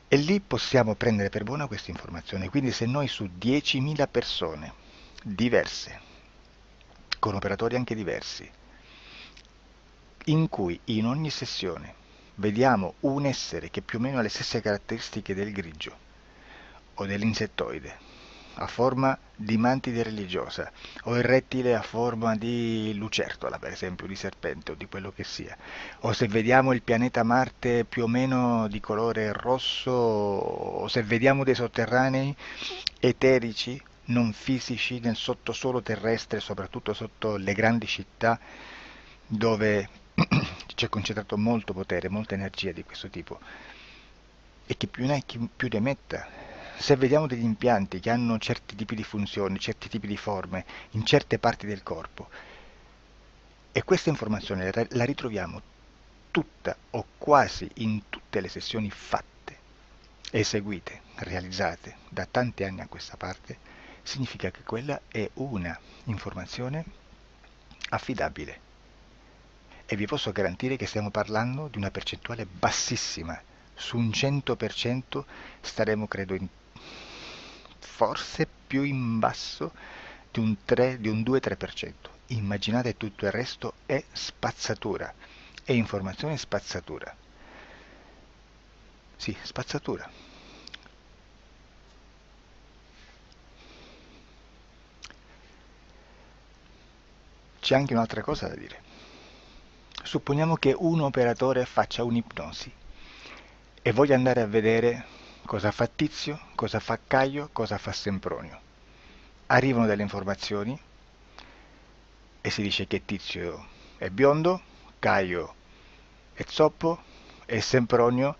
e lì possiamo prendere per buona questa informazione. Quindi se noi su 10.000 persone diverse, con operatori anche diversi, in cui in ogni sessione vediamo un essere che più o meno ha le stesse caratteristiche del grigio o dell'insettoide, a forma di mantide religiosa, o il rettile a forma di lucertola, per esempio, di serpente o di quello che sia, o se vediamo il pianeta Marte più o meno di colore rosso, o se vediamo dei sotterranei eterici, non fisici, nel sottosuolo terrestre, soprattutto sotto le grandi città, dove c'è concentrato molto potere, molta energia di questo tipo, e chi più ne ha chi più ne metta. Se vediamo degli impianti che hanno certi tipi di funzioni, certi tipi di forme in certe parti del corpo, e questa informazione la ritroviamo tutta o quasi in tutte le sessioni fatte, eseguite, realizzate da tanti anni a questa parte, significa che quella è una informazione affidabile. E vi posso garantire che stiamo parlando di una percentuale bassissima. Su un 100% staremo, credo, forse più in basso di un 2-3%. Immaginate, tutto il resto è spazzatura, è informazione spazzatura. Sì, spazzatura. C'è anche un'altra cosa da dire. Supponiamo che un operatore faccia un'ipnosi e voglia andare a vedere cosa fa Tizio, cosa fa Caio, cosa fa Sempronio. Arrivano delle informazioni e si dice che Tizio è biondo, Caio è zoppo e Sempronio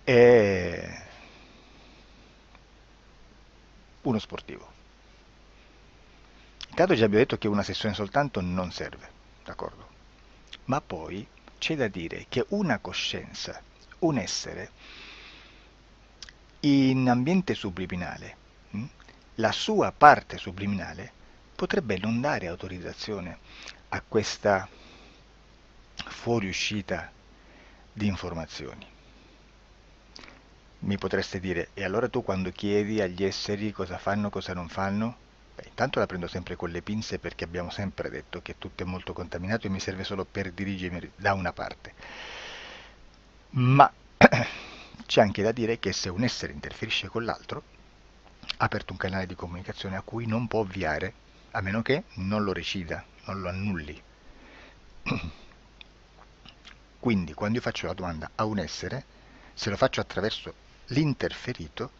è uno sportivo. Intanto già abbiamo detto che una sessione soltanto non serve, d'accordo? Ma poi c'è da dire che una coscienza, un essere, in ambiente subliminale, la sua parte subliminale potrebbe non dare autorizzazione a questa fuoriuscita di informazioni. Mi potreste dire, e allora tu quando chiedi agli esseri cosa fanno, cosa non fanno, Beh, intanto la prendo sempre con le pinze perché abbiamo sempre detto che tutto è molto contaminato e mi serve solo per dirigermi da una parte. Ma c'è anche da dire che se un essere interferisce con l'altro, ha aperto un canale di comunicazione a cui non può ovviare, a meno che non lo recida, non lo annulli. Quindi quando io faccio la domanda a un essere, se lo faccio attraverso l'interferito,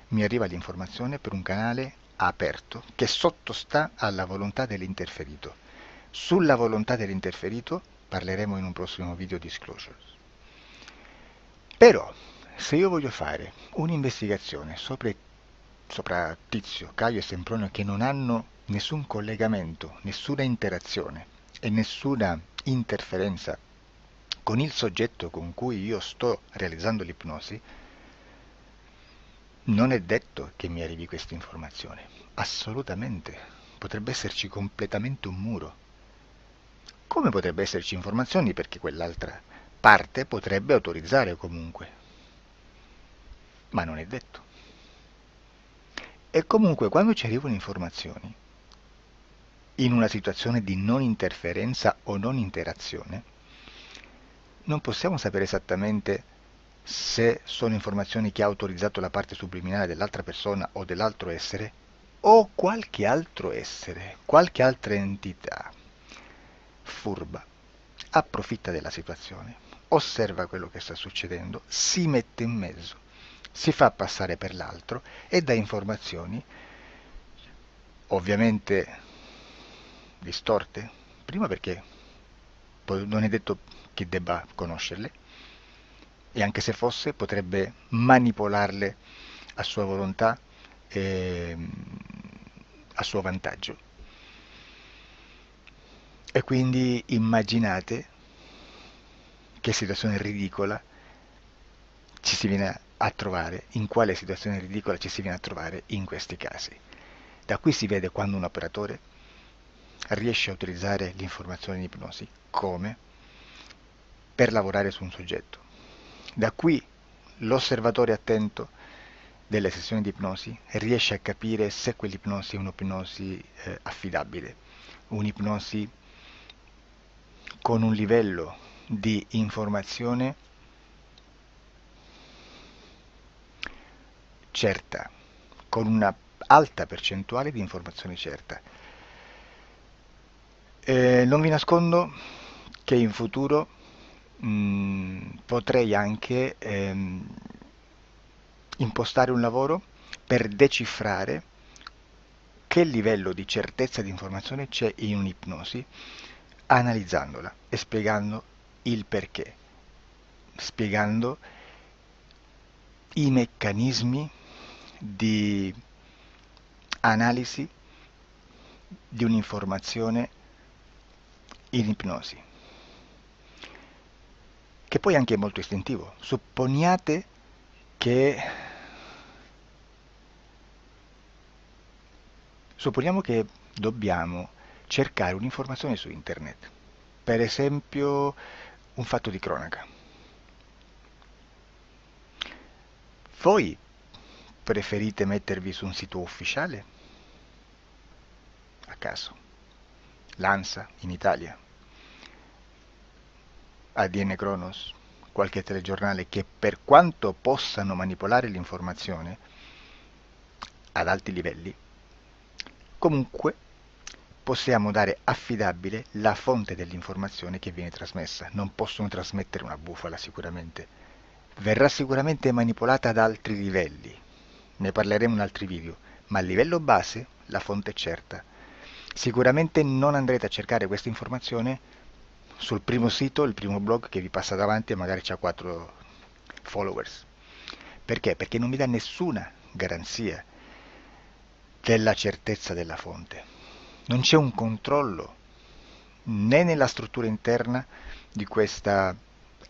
mi arriva l'informazione per un canale aperto che sottostà alla volontà dell'interferito. Sulla volontà dell'interferito parleremo in un prossimo video disclosures. Però, se io voglio fare un'investigazione sopra Tizio, Caio e Sempronio che non hanno nessun collegamento, nessuna interazione e nessuna interferenza con il soggetto con cui io sto realizzando l'ipnosi, non è detto che mi arrivi questa informazione. Assolutamente. Potrebbe esserci completamente un muro. Come potrebbe esserci informazioni perché quell'altra parte potrebbe autorizzare comunque. Ma non è detto. E comunque quando ci arrivano informazioni, in una situazione di non interferenza o non interazione, non possiamo sapere esattamente se sono informazioni che ha autorizzato la parte subliminale dell'altra persona o dell'altro essere, o qualche altro essere, qualche altra entità furba, approfitta della situazione, osserva quello che sta succedendo, si mette in mezzo, si fa passare per l'altro e dà informazioni, ovviamente distorte, prima perché poi non è detto che debba conoscerle, e anche se fosse potrebbe manipolarle a sua volontà e a suo vantaggio. E quindi immaginate che situazione ridicola ci si viene a trovare, in quale situazione ridicola ci si viene a trovare in questi casi. Da qui si vede quando un operatore riesce a utilizzare l'informazione in ipnosi come per lavorare su un soggetto. Da qui l'osservatore attento delle sessioni di ipnosi riesce a capire se quell'ipnosi è un'ipnosi affidabile, un'ipnosi con un livello di informazione certa, con una alta percentuale di informazione certa. Non vi nascondo che in futuro potrei anche impostare un lavoro per decifrare che livello di certezza di informazione c'è in un'ipnosi, analizzandola e spiegando il perché, spiegando i meccanismi di analisi di un'informazione in ipnosi, che poi anche è molto istintivo. Che Supponiamo che dobbiamo cercare un'informazione su internet, per esempio un fatto di cronaca. Voi preferite mettervi su un sito ufficiale? A caso. L'ANSA in Italia, ADN Kronos, qualche telegiornale che per quanto possano manipolare l'informazione ad alti livelli, comunque possiamo dare affidabile la fonte dell'informazione che viene trasmessa. Non possono trasmettere una bufala sicuramente. Verrà sicuramente manipolata ad altri livelli. Ne parleremo in altri video, ma a livello base la fonte è certa. Sicuramente non andrete a cercare questa informazione sul primo sito, il primo blog che vi passa davanti e magari ha 4 followers. Perché? Perché non vi dà nessuna garanzia della certezza della fonte. Non c'è un controllo né nella struttura interna di questa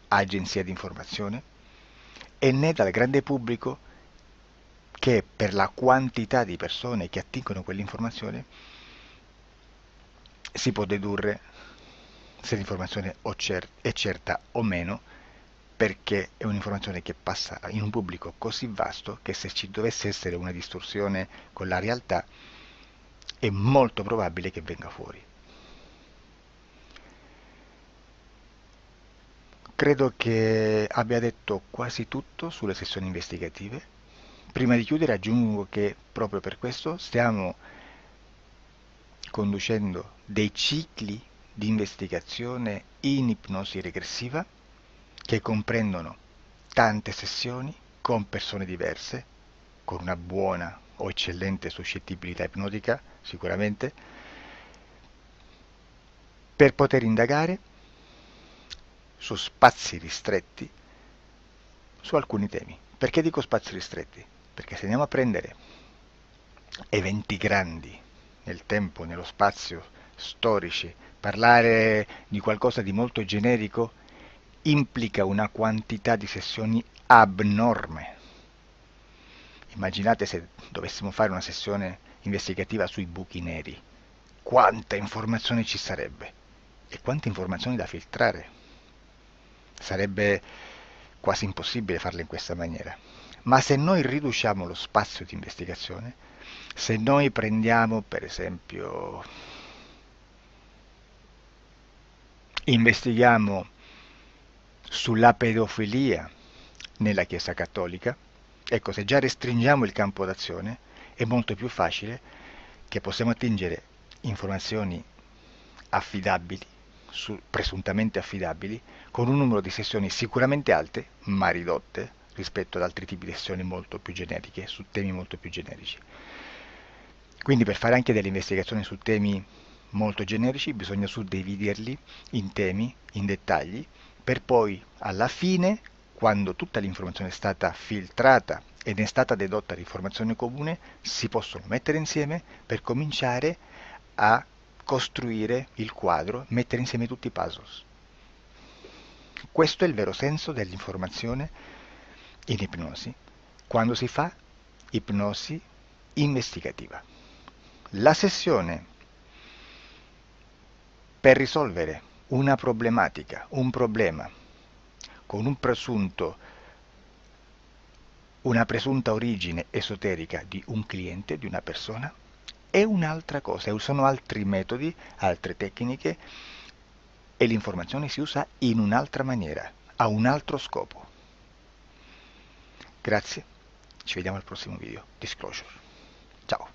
agenzia di informazione e né dal grande pubblico che per la quantità di persone che attingono quell'informazione si può dedurre se l'informazione è certa o meno, perché è un'informazione che passa in un pubblico così vasto che se ci dovesse essere una distorsione con la realtà è molto probabile che venga fuori. Credo che abbia detto quasi tutto sulle sessioni investigative. Prima di chiudere aggiungo che proprio per questo stiamo conducendo dei cicli di investigazione in ipnosi regressiva che comprendono tante sessioni con persone diverse, con una buona o eccellente suscettibilità ipnotica, sicuramente, per poter indagare su spazi ristretti su alcuni temi. Perché dico spazi ristretti? Perché se andiamo a prendere eventi grandi nel tempo, nello spazio, storici, parlare di qualcosa di molto generico implica una quantità di sessioni abnorme. Immaginate se dovessimo fare una sessione investigativa sui buchi neri, quanta informazione ci sarebbe e quante informazioni da filtrare. Sarebbe quasi impossibile farlo in questa maniera. Ma se noi riduciamo lo spazio di investigazione, se noi prendiamo per esempio, investighiamo sulla pedofilia nella Chiesa Cattolica, ecco, se già restringiamo il campo d'azione, è molto più facile che possiamo attingere informazioni affidabili, presuntamente affidabili, con un numero di sessioni sicuramente alte, ma ridotte rispetto ad altri tipi di sessioni molto più generiche, su temi molto più generici. Quindi per fare anche delle investigazioni su temi molto generici bisogna suddividerli in temi, in dettagli, per poi alla fine, quando tutta l'informazione è stata filtrata ed è stata dedotta l'informazione comune, si possono mettere insieme per cominciare a costruire il quadro, mettere insieme tutti i puzzles. Questo è il vero senso dell'informazione in ipnosi, quando si fa ipnosi investigativa. La sessione per risolvere una problematica, un problema, con una presunta origine esoterica di un cliente, di una persona, è un'altra cosa, sono altri metodi, altre tecniche e l'informazione si usa in un'altra maniera, ha un altro scopo. Grazie, ci vediamo al prossimo video. Disclosure. Ciao.